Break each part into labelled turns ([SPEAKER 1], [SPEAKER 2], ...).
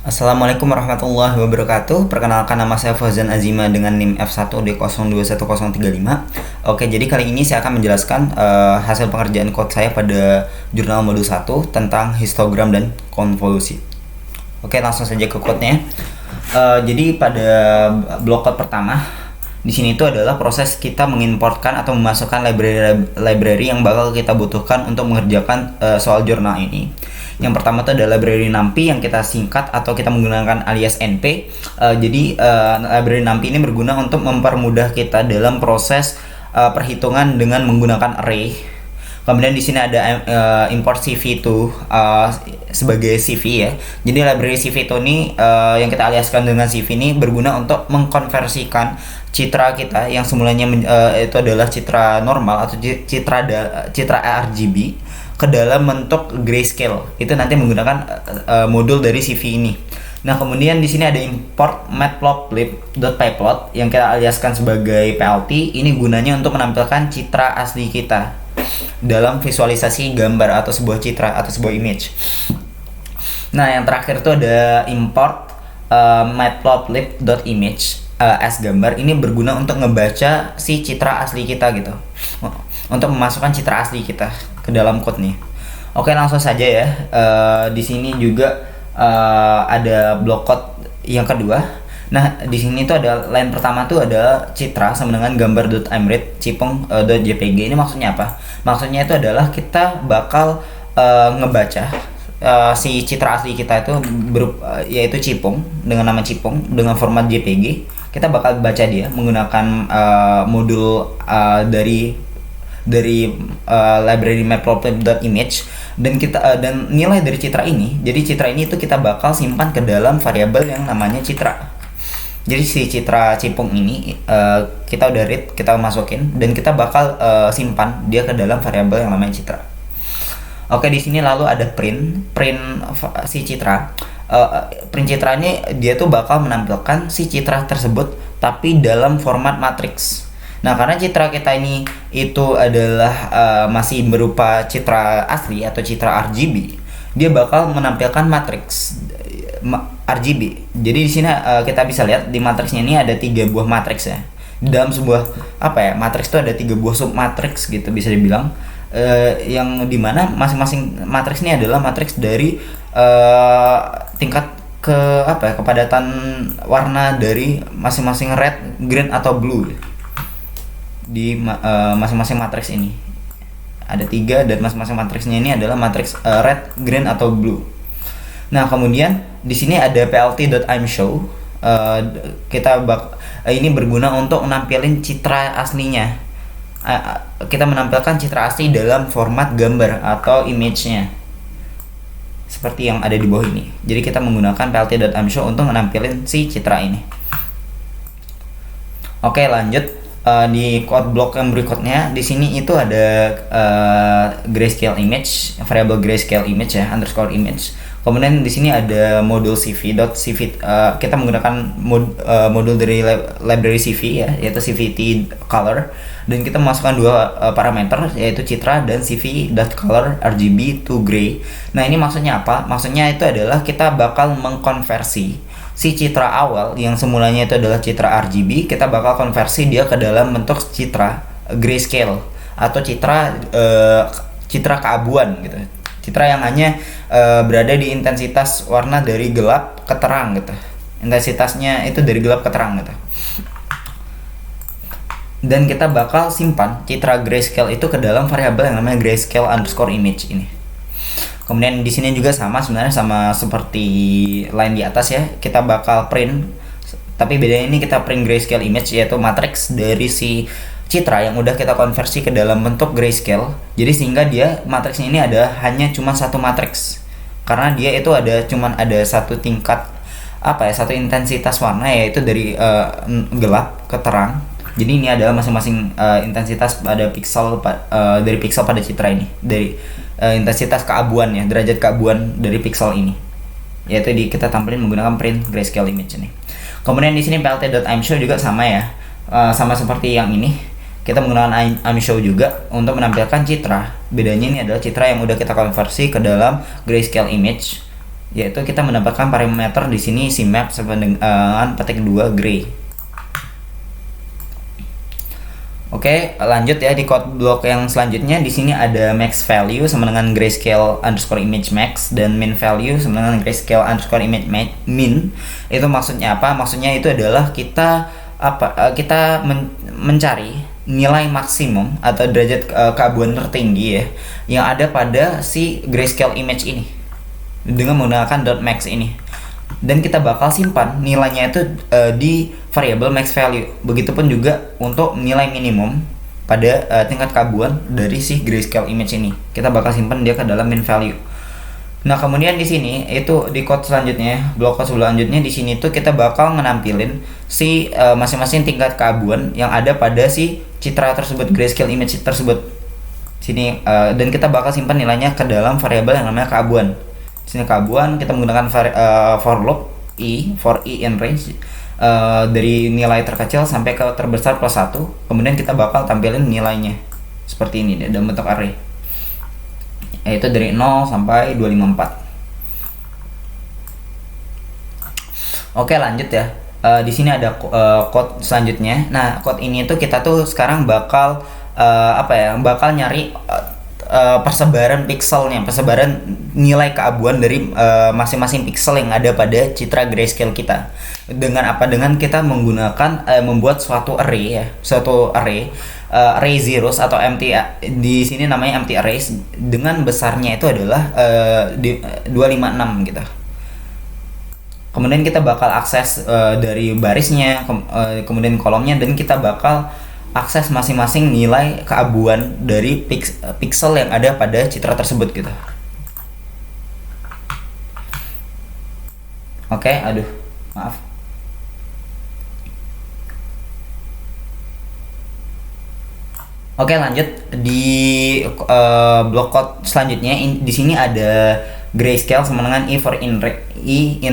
[SPEAKER 1] Assalamualaikum warahmatullahi wabarakatuh. Perkenalkan, nama saya Fauzan Azima dengan NIM F1D021035. Oke, jadi kali ini saya akan menjelaskan hasil pengerjaan code saya pada jurnal modul 1 tentang histogram dan konvolusi. Oke, langsung saja ke code-nya. Jadi pada blok code pertama, di sini itu adalah proses kita mengimportkan atau memasukkan library yang bakal kita butuhkan untuk mengerjakan soal jurnal ini. Yang pertama itu adalah library NumPy yang kita singkat atau kita menggunakan alias NP. Jadi library NumPy ini berguna untuk mempermudah kita dalam proses perhitungan dengan menggunakan array. Kemudian di sini ada import CV2 sebagai CV ya. Jadi library CV2 ini yang kita aliaskan dengan CV ini berguna untuk mengkonversikan citra kita yang semulanya itu adalah citra normal atau citra RGB ke dalam bentuk grayscale. Itu nanti menggunakan modul dari CV ini. Nah, kemudian di sini ada import matplotlib.pyplot yang kita aliaskan sebagai PLT. Ini gunanya untuk menampilkan citra asli kita dalam visualisasi gambar atau sebuah citra atau sebuah image. Nah, yang terakhir itu ada import matplotlib.image as gambar. Ini berguna untuk ngebaca si citra asli kita gitu, untuk memasukkan citra asli kita ke dalam code nih. Oke, langsung saja ya. Di sini juga ada blok code yang kedua. Nah, di sini tuh ada line pertama tuh ada citra sama dengan gambar.imread cipong.jpg. Ini maksudnya apa? Maksudnya itu adalah kita bakal ngebaca si citra asli kita itu yaitu cipong dengan nama cipong dengan format JPG. Kita bakal baca dia menggunakan modul dari library matplotlib.image, dan kita dan nilai dari citra ini. Jadi citra ini itu kita bakal simpan ke dalam variabel yang namanya citra. Jadi si citra cipong ini kita udah read, kita masukin dan kita bakal simpan dia ke dalam variabel yang namanya citra. Oke, di sini lalu ada print si citra. Print citra ini dia tuh bakal menampilkan si citra tersebut tapi dalam format matriks. Nah, karena citra kita ini itu adalah masih berupa citra asli atau citra RGB, dia bakal menampilkan matriks RGB. Jadi di sini kita bisa lihat di matriksnya ini ada 3 buah matriks ya. Di dalam sebuah matriks itu ada 3 buah submatriks gitu bisa dibilang. Yang dimana masing-masing matriks ini adalah matriks dari tingkat kepadatan warna dari masing-masing red, green atau blue di masing-masing matriks ini. Ada 3 dan masing-masing matriksnya ini adalah matriks red, green atau blue. Nah, kemudian di sini ada plt.imshow. Ini berguna untuk menampilkan citra aslinya. Kita menampilkan citra asli dalam format gambar atau image-nya seperti yang ada di bawah ini. Jadi kita menggunakan plt.imshow untuk menampilkan si citra ini. Oke, lanjut. Di code block yang berikutnya di sini itu ada grayscale image, variable grayscale image ya, underscore image. Kemudian di sini ada modul cv.cv. Kita menggunakan modul dari library cv ya, yaitu cvt color, dan kita memasukkan 2 parameter yaitu citra dan cv.color RGB to gray. Nah, ini maksudnya apa? Maksudnya itu adalah kita bakal mengkonversi si citra awal yang semulanya itu adalah citra RGB, kita bakal konversi dia ke dalam bentuk citra grayscale atau citra keabuan gitu. Citra yang hanya berada di intensitas warna dari gelap ke terang gitu. Intensitasnya itu dari gelap ke terang gitu. Dan kita bakal simpan citra grayscale itu ke dalam variabel yang namanya grayscale underscore image ini. Kemudian di sini juga sama sebenarnya, sama seperti line di atas ya. Kita bakal print, tapi bedanya ini kita print grayscale image, yaitu matriks dari si citra yang udah kita konversi ke dalam bentuk grayscale. Jadi sehingga dia matriksnya ini hanya cuma satu matriks. Karena dia itu ada satu tingkat satu intensitas warna, yaitu dari gelap ke terang. Jadi ini adalah masing-masing intensitas pada pixel dari pixel pada citra ini, dari intensitas keabuan ya, derajat keabuan dari pixel ini, yaitu kita tampilin menggunakan print grayscale image ini. Kemudian di sini plt.imshow juga sama ya, sama seperti yang ini. Kita menggunakan imshow juga untuk menampilkan citra. Bedanya ini adalah citra yang udah kita konversi ke dalam grayscale image. yaitu kita mendapatkan parameter di sini si map sama dengan petik 2 gray. Oke, lanjut ya di code block yang selanjutnya. Di sini ada max value sama dengan grayscale underscore image max dan min value sama dengan grayscale underscore image min. Itu maksudnya apa? Maksudnya itu adalah kita mencari nilai maksimum atau derajat keabuan tertinggi ya yang ada pada si grayscale image ini dengan menggunakan .max ini, dan kita bakal simpan nilainya itu di variabel max value. Begitupun juga untuk nilai minimum pada tingkat keabuan dari si grayscale image ini, kita bakal simpan dia ke dalam min value. Nah, kemudian di sini itu di code selanjutnya, blok code selanjutnya di sini tuh kita bakal menampilin si masing-masing tingkat keabuan yang ada pada si citra tersebut, grayscale image tersebut sini, dan kita bakal simpan nilainya ke dalam variabel yang namanya keabuan. Sini keabuan kita menggunakan for loop for i in range dari nilai terkecil sampai ke terbesar plus 1. Kemudian kita bakal tampilin nilainya seperti ini dalam bentuk array, yaitu dari 0 sampai 254. Oke, lanjut ya. Di sini ada code selanjutnya. Nah, code ini tuh kita tuh sekarang bakal bakal nyari persebaran pixelnya, persebaran nilai keabuan dari masing-masing pixel yang ada pada citra grayscale kita. Dengan apa? Dengan kita menggunakan membuat suatu array ya, suatu array zeros atau empty, di sini namanya empty arrays, dengan besarnya itu adalah 256 gitu. Kemudian kita bakal akses dari barisnya, kemudian kolomnya, dan kita bakal akses masing-masing nilai keabuan dari pixel yang ada pada citra tersebut gitu. Oke, aduh, maaf. Oke, lanjut di blok code selanjutnya. Di sini ada grayscale sama dengan i for in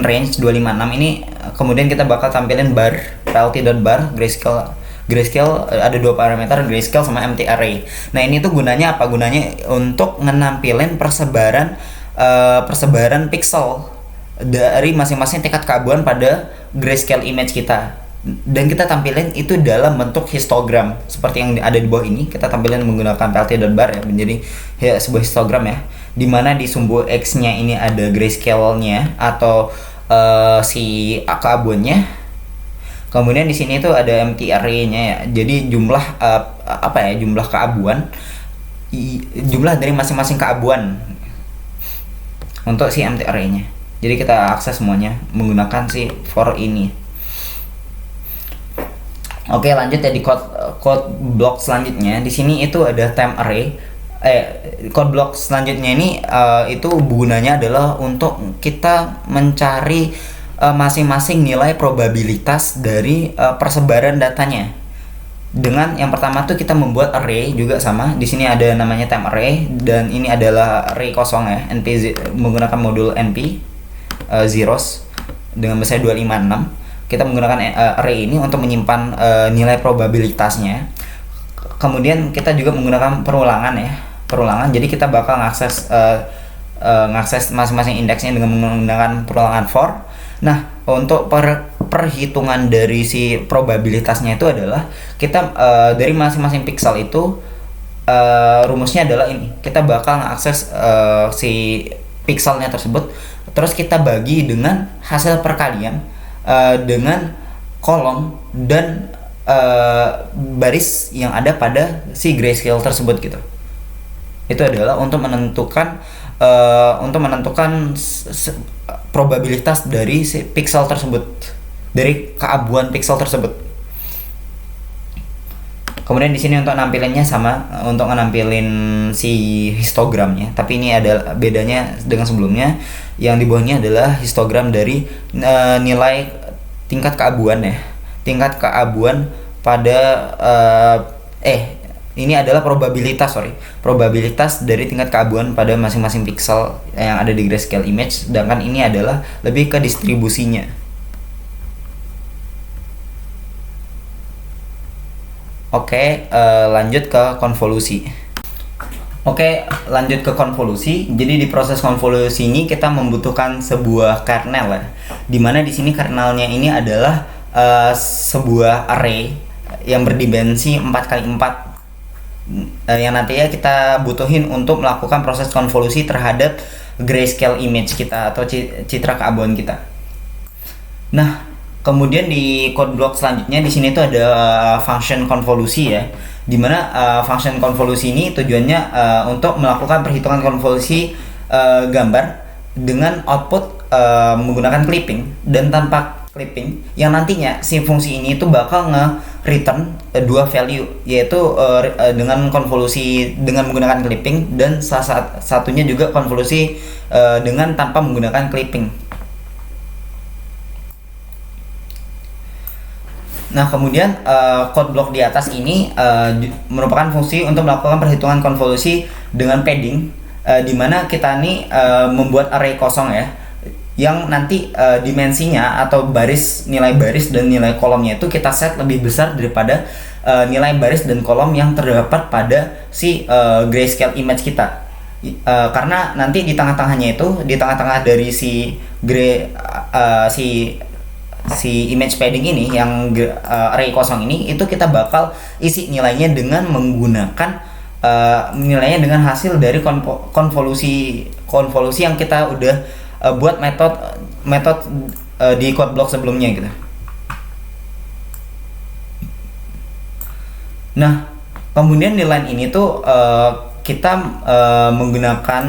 [SPEAKER 1] range 256 ini. Kemudian kita bakal tampilin bar plt.bar grayscale ada dua parameter, grayscale sama empty array. Nah, ini tuh gunanya apa? Gunanya untuk menampilin persebaran pixel dari masing-masing tingkat keabuan pada grayscale image kita, dan kita tampilin itu dalam bentuk histogram seperti yang ada di bawah ini. Kita tampilin menggunakan plt.bar ya, menjadi sebuah histogram ya, dimana di sumbu X nya ini ada grayscale-nya atau si keabuannya. Kemudian di sini tuh ada empty array-nya ya. Jadi jumlah jumlah keabuan, jumlah dari masing-masing keabuan untuk si empty array-nya. Jadi kita akses semuanya menggunakan si for ini. Oke, lanjut ya di code block selanjutnya. Di sini itu ada time array. Code block selanjutnya ini itu gunanya adalah untuk kita mencari masing-masing nilai probabilitas dari persebaran datanya. Dengan yang pertama tuh kita membuat array juga sama. Di sini ada namanya time array, dan ini adalah array kosong ya, menggunakan modul np zeros dengan besar 256. Kita menggunakan array ini untuk menyimpan nilai probabilitasnya. Kemudian kita juga menggunakan perulangan. Jadi kita bakal ngakses masing-masing indeksnya dengan menggunakan perulangan for. Nah, untuk perhitungan dari si probabilitasnya itu adalah kita dari masing-masing pixel itu rumusnya adalah ini. Kita bakal ngakses si pixelnya tersebut, terus kita bagi dengan hasil perkalian dengan kolom dan baris yang ada pada si grayscale tersebut gitu. Itu adalah untuk menentukan probabilitas dari si pixel tersebut, dari keabuan pixel tersebut. Kemudian di sini untuk nampilinnya sama, untuk nampilin si histogramnya, tapi ini ada bedanya dengan sebelumnya. Yang di bawahnya adalah histogram dari nilai tingkat keabuan ya, tingkat keabuan pada ini adalah probabilitas dari tingkat keabuan pada masing-masing pixel yang ada di grayscale image, sedangkan ini adalah lebih ke distribusinya. Oke, lanjut ke konvolusi. Oke, lanjut ke konvolusi. Jadi di proses konvolusi ini kita membutuhkan sebuah kernel ya. Dimana di sini kernelnya ini adalah sebuah array yang berdimensi 4x4 yang nantinya kita butuhin untuk melakukan proses konvolusi terhadap grayscale image kita atau citra keabuan kita. Nah, kemudian di code block selanjutnya di sini tuh ada function konvolusi ya, dimana function konvolusi ini tujuannya untuk melakukan perhitungan konvolusi gambar dengan output menggunakan clipping dan tanpa clipping, yang nantinya si fungsi ini itu bakal nge-return dua value, yaitu dengan konvolusi dengan menggunakan clipping dan salah satunya juga konvolusi dengan tanpa menggunakan clipping. Nah, kemudian code block di atas ini merupakan fungsi untuk melakukan perhitungan konvolusi dengan padding, di mana kita nih membuat array kosong ya, yang nanti dimensinya atau nilai baris dan nilai kolomnya itu kita set lebih besar daripada nilai baris dan kolom yang terdapat pada si grayscale image kita. Karena nanti di tengah-tengahnya itu, di tengah-tengah dari si image padding ini yang array kosong ini, itu kita bakal isi nilainya dengan menggunakan nilainya dengan hasil dari konvolusi yang kita udah buat metode di code block sebelumnya gitu. Nah, kemudian di line ini tuh kita menggunakan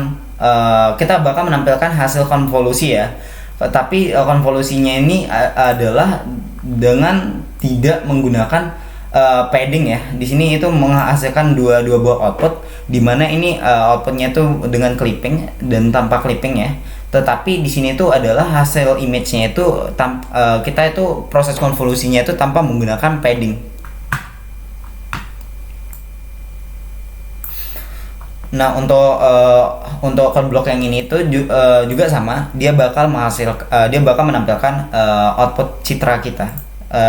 [SPEAKER 1] kita bakal menampilkan hasil konvolusi ya. Tapi konvolusinya ini adalah dengan tidak menggunakan padding ya. Di sini itu menghasilkan dua buah output, di mana ini outputnya tuh dengan clipping dan tanpa clipping ya. Tetapi di sini tuh adalah hasil image-nya itu kita itu proses konvolusinya itu tanpa menggunakan padding. Nah, untuk code block yang ini tuh juga sama, dia bakal menampilkan output citra kita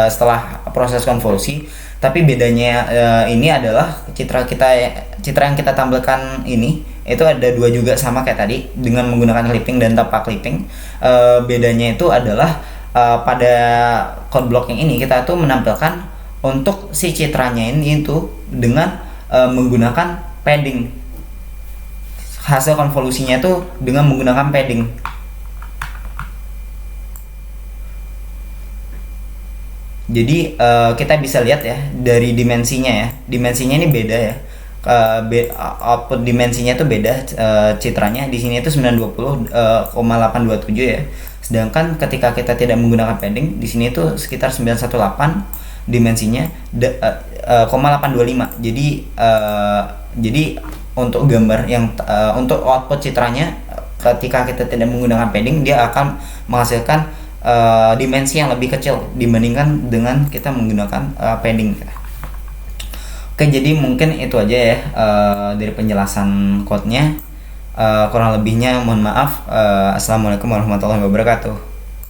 [SPEAKER 1] setelah proses konvolusi. Tapi bedanya ini adalah citra yang kita tampilkan ini itu ada dua juga, sama kayak tadi dengan menggunakan clipping dan tanpa clipping. Bedanya itu adalah pada code block yang ini kita tuh menampilkan untuk si citranya ini itu dengan menggunakan padding. Hasil konvolusinya itu dengan menggunakan padding. Jadi kita bisa lihat ya dari dimensinya ya. Dimensinya ini beda ya. Output dimensinya itu beda, citranya di sini itu 920,827 ya. Sedangkan ketika kita tidak menggunakan padding, di sini itu sekitar 918 dimensinya, 825. Jadi untuk gambar yang untuk output citranya ketika kita tidak menggunakan padding, dia akan menghasilkan dimensi yang lebih kecil dibandingkan dengan kita menggunakan padding. Oke, jadi mungkin itu aja ya dari penjelasan code-nya. Kurang lebihnya mohon maaf. Assalamualaikum warahmatullahi wabarakatuh.